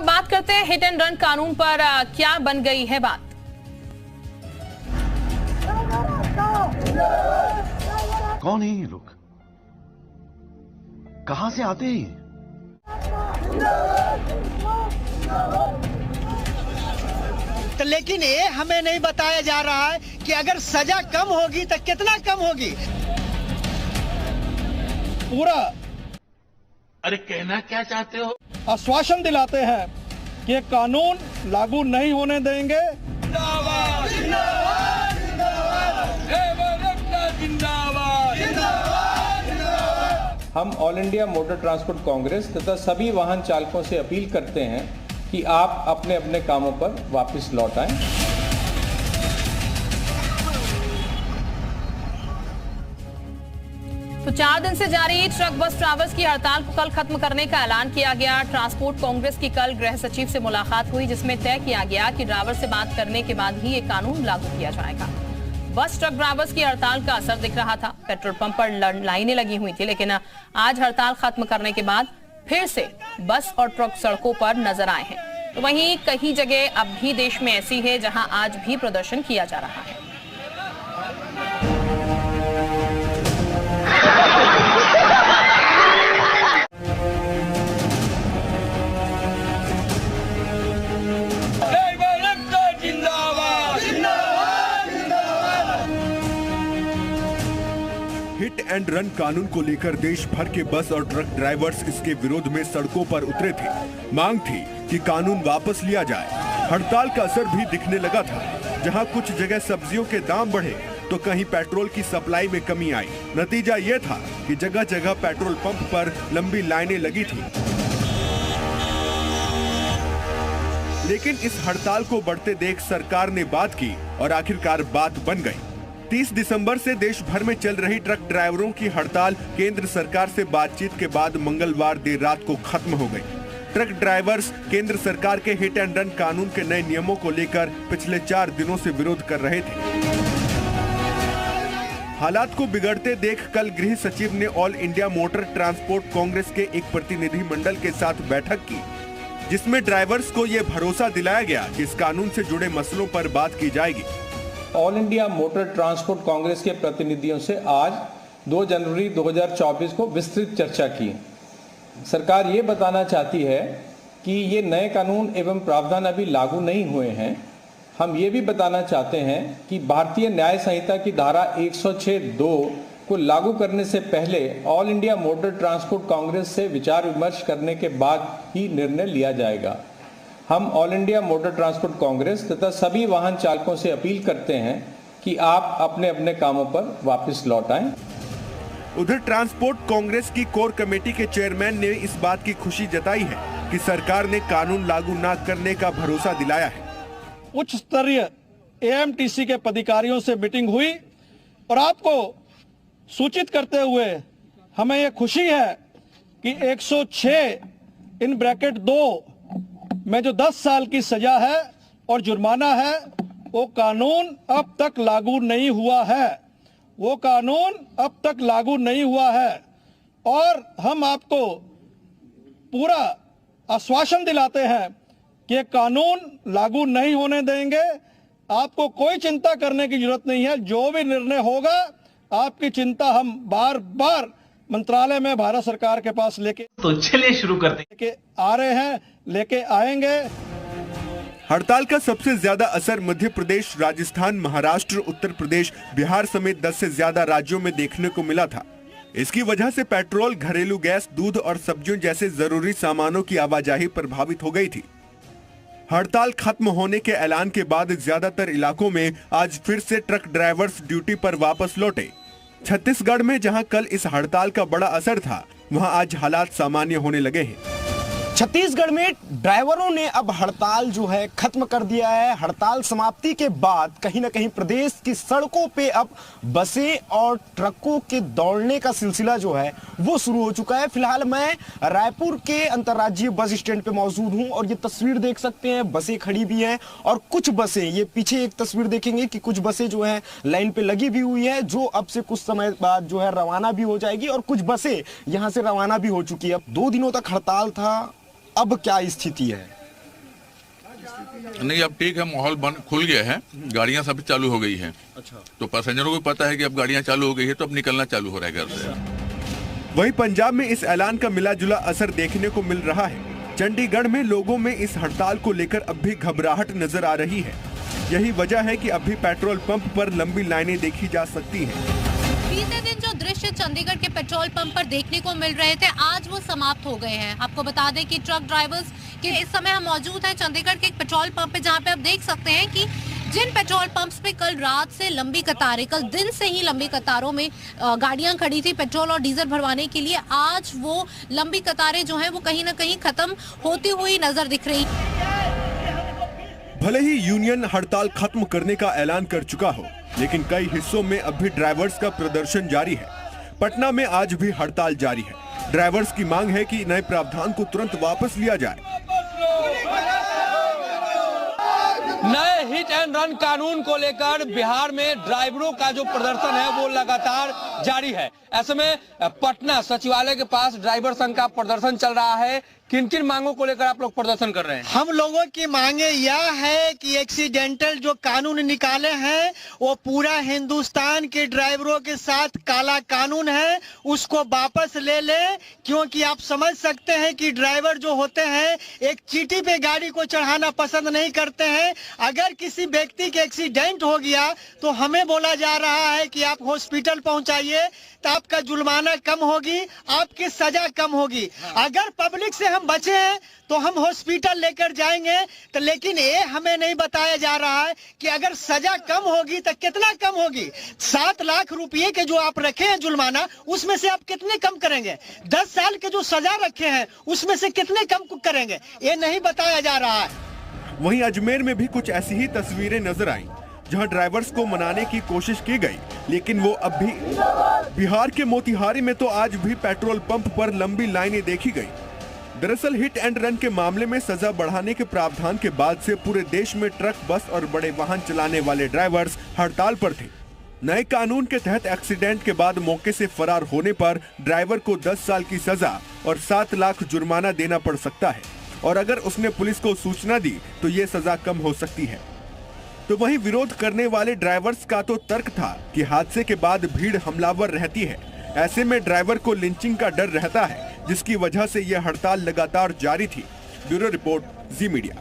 अब बात करते हैं हिट एंड रन कानून पर क्या बन गई है बात। कौन है ये लोग, कहां से आते हैं? तो लेकिन ये हमें नहीं बताया जा रहा है कि अगर सजा कम होगी तो कितना कम होगी। पूरा अरे कहना क्या चाहते हो? आश्वासन दिलाते हैं कि ये कानून लागू नहीं होने देंगे। हम all India motor transport Congress तथा सभी वाहन चालकों से अपील करते हैं कि आप अपने अपने कामों पर वापस लौट आएं। तो 4 दिन से जारी ट्रक बस ड्राइवर्स की हड़ताल को कल खत्म करने का ऐलान किया गया। ट्रांसपोर्ट कांग्रेस की कल गृह सचिव से मुलाकात हुई, जिसमें तय किया गया कि ड्राइवर से बात करने के बाद ही ये कानून लागू किया जाएगा। बस ट्रक ड्राइवर्स की हड़ताल का असर दिख रहा था। पेट्रोल पंप पर लाइनें लगी हुई थी, लेकिन आज हड़ताल खत्म करने के बाद फिर से बस और ट्रक सड़कों पर नजर आए हैं। तो वहीं कई जगह अब भी देश में ऐसी है जहां आज भी प्रदर्शन किया जा रहा है। हिट एंड रन कानून को लेकर देश भर के बस और ट्रक ड्राइवर्स इसके विरोध में सड़कों पर उतरे थे। मांग थी कि कानून वापस लिया जाए। हड़ताल का असर भी दिखने लगा था। जहां कुछ जगह सब्जियों के दाम बढ़े तो कहीं पेट्रोल की सप्लाई में कमी आई। नतीजा ये था कि जगह जगह पेट्रोल पंप पर लंबी लाइनें लगी थी। लेकिन इस हड़ताल को बढ़ते देख सरकार ने बात की और आखिरकार बात बन गई। 30 दिसंबर से देश भर में चल रही ट्रक ड्राइवरों की हड़ताल केंद्र सरकार से बातचीत के बाद मंगलवार देर रात को खत्म हो गई। ट्रक ड्राइवर्स केंद्र सरकार के हिट एंड रन कानून के नए नियमों को लेकर पिछले 4 दिनों से विरोध कर रहे थे। हालात को बिगड़ते देख कल गृह सचिव ने all India motor transport Congress के एक प्रतिनिधि मंडल के साथ बैठक की, जिसमें ड्राइवर्स को ये भरोसा दिलाया गया कि इस कानून से जुड़े मसलों पर बात की जाएगी। All India motor transport Congress के प्रतिनिधियों से आज 2 जनवरी 2024 को विस्तृत चर्चा की। सरकार ये बताना चाहती है कि ये नए कानून एवं प्रावधान अभी लागू नहीं हुए हैं। हम ये भी बताना चाहते हैं कि भारतीय न्याय संहिता की धारा 106(2) को लागू करने से पहले all India motor transport Congress से विचार विमर्श करने के बाद ही निर्णय लिया जाएगा। हम all India motor transport Congress तथा सभी वाहन चालकों से अपील करते हैं कि आप अपने अपने कामों पर वापस लौट आएं। उधर ट्रांसपोर्ट कांग्रेस की कोर कमेटी के चेयरमैन ने इस बात की खुशी जताई है कि सरकार ने कानून लागू न करने का भरोसा दिलाया है। उच्च स्तरीय एएमटीसी के पदाधिकारियों से मीटिंग हुई और आपको सूचित करते हुए हमें यह खुशी है कि 106(2) में जो 10 साल की सजा है और जुर्माना है, वो कानून अब तक लागू नहीं हुआ है। वो कानून अब तक लागू नहीं हुआ है और हम आपको पूरा आश्वासन दिलाते हैं कि ये कानून लागू नहीं होने देंगे। आपको कोई चिंता करने की जरूरत नहीं है। जो भी निर्णय होगा, आपकी चिंता हम बार बार मंत्रालय में भारत सरकार के पास लेके शुरू करते लेके आ रहे हैं, लेके आएंगे। हड़ताल का सबसे ज्यादा असर मध्य प्रदेश, राजस्थान, महाराष्ट्र, उत्तर प्रदेश, बिहार समेत 10 से ज्यादा राज्यों में देखने को मिला था। इसकी वजह से पेट्रोल, घरेलू गैस, दूध और सब्जियों जैसे जरूरी सामानों की आवाजाही प्रभावित हो गई थी। हड़ताल खत्म होने के ऐलान के बाद ज्यादातर इलाकों में आज फिर से ट्रक ड्राइवर्स ड्यूटी पर वापस लौटे। छत्तीसगढ़ में जहां कल इस हड़ताल का बड़ा असर था, वहां आज हालात सामान्य होने लगे हैं। छत्तीसगढ़ में ड्राइवरों ने अब हड़ताल जो है खत्म कर दिया है। हड़ताल समाप्ति के बाद कहीं ना कहीं प्रदेश की सड़कों पे अब बसें और ट्रकों के दौड़ने का सिलसिला जो है वो शुरू हो चुका है। फिलहाल मैं रायपुर के अंतर्राज्यीय बस स्टैंड पे मौजूद हूं और ये तस्वीर देख सकते हैं, बसें खड़ी भी हैं और कुछ बसें, ये पीछे एक तस्वीर देखेंगे कि कुछ बसें जो है लाइन पे लगी भी हुई है, जो अब से कुछ समय बाद जो है रवाना भी हो जाएगी और कुछ बसें यहां से रवाना भी हो चुकी है। अब 2 दिनों तक हड़ताल था, अब क्या स्थिति है? नहीं, अब ठीक है, माहौल खुल गया है, गाड़ियां सभी चालू हो गई हैं। अच्छा। तो पैसेंजरों को पता है कि अब गाड़ियां चालू हो गई है, तो अब निकलना चालू हो रहा है घर से। वहीं पंजाब में इस ऐलान का मिला जुला असर देखने को मिल रहा है। चंडीगढ़ में लोगों में इस हड़ताल को लेकर अब भी घबराहट नजर आ रही है। यही वजह है कि अब भी पेट्रोल पंप पर लंबी लाइनें देखी जा सकती हैं। बीते दिन जो दृश्य चंडीगढ़ के पेट्रोल पंप पर देखने को मिल रहे थे, आज वो समाप्त हो गए हैं। आपको बता दें कि ट्रक ड्राइवर्स के इस समय हम मौजूद हैं चंडीगढ़ के एक पेट्रोल पंप पे, जहां पे आप देख सकते हैं कि जिन पेट्रोल पंप्स पे कल रात से लंबी कतारें, कल दिन से ही लंबी कतारों में गाड़ियां खड़ी थी पेट्रोल और डीजल भरवाने के लिए, आज वो लंबी कतारें जो हैं वो कहीं ना कहीं खत्म होती हुई नजर दिख रही। भले ही यूनियन हड़ताल खत्म करने का ऐलान कर चुका हो, लेकिन कई हिस्सों में अब भी ड्राइवर्स का प्रदर्शन जारी है। पटना में आज भी हड़ताल जारी है। ड्राइवर्स की मांग है कि नए प्रावधान को तुरंत वापस लिया जाए। नए हिट एंड रन कानून को लेकर बिहार में ड्राइवरों का जो प्रदर्शन है वो लगातार जारी है। ऐसे में पटना सचिवालय के पास ड्राइवर संघ का प्रदर्शन चल रहा है। किन किन मांगों को लेकर आप लोग प्रदर्शन कर रहे हैं? हम लोगों की मांगे यह है कि एक्सीडेंटल जो कानून निकाले हैं वो पूरा हिंदुस्तान के ड्राइवरों के साथ काला कानून है, उसको वापस ले ले। क्योंकि आप समझ सकते हैं कि ड्राइवर जो होते हैं एक चीटी पे गाड़ी को चढ़ाना पसंद नहीं करते हैं। अगर किसी व्यक्ति के एक्सीडेंट हो गया तो हमें बोला जा रहा है कि आप हॉस्पिटल पहुंचाइए, तो आपका जुर्माना कम होगी, आपकी सजा कम होगी। अगर पब्लिक से हम बचे हैं तो हम हॉस्पिटल लेकर जाएंगे, तो लेकिन ये हमें नहीं बताया जा रहा है कि अगर सजा कम होगी तो कितना कम होगी। 7 लाख रुपए के जो आप रखे हैं जुर्माना, उसमें से आप कितने कम करेंगे? 10 साल के जो सजा रखे हैं उसमें से कितने कम करेंगे, ये नहीं बताया जा रहा है। वहीं अजमेर में भी कुछ ऐसी ही तस्वीरें नजर आईं, जहां ड्राइवर्स को मनाने की कोशिश की गई, लेकिन वो अब भी बिहार के मोतिहारी में तो आज भी पेट्रोल पंप पर लंबी लाइनें देखी गई। दरअसल हिट एंड रन के मामले में सजा बढ़ाने के प्रावधान के बाद से पूरे देश में ट्रक, बस और बड़े वाहन चलाने वाले ड्राइवर्स हड़ताल पर थे। नए कानून के तहत एक्सीडेंट के बाद मौके से फरार होने पर ड्राइवर को 10 साल की सजा और 7 लाख जुर्माना देना पड़ सकता है, और अगर उसने पुलिस को सूचना दी तो ये सजा कम हो सकती है। तो वहीं विरोध करने वाले ड्राइवर्स का तो तर्क था कि हादसे के बाद भीड़ हमलावर रहती है, ऐसे में ड्राइवर को लिंचिंग का डर रहता है, जिसकी वजह से यह हड़ताल लगातार जारी थी। ब्यूरो रिपोर्ट, जी मीडिया।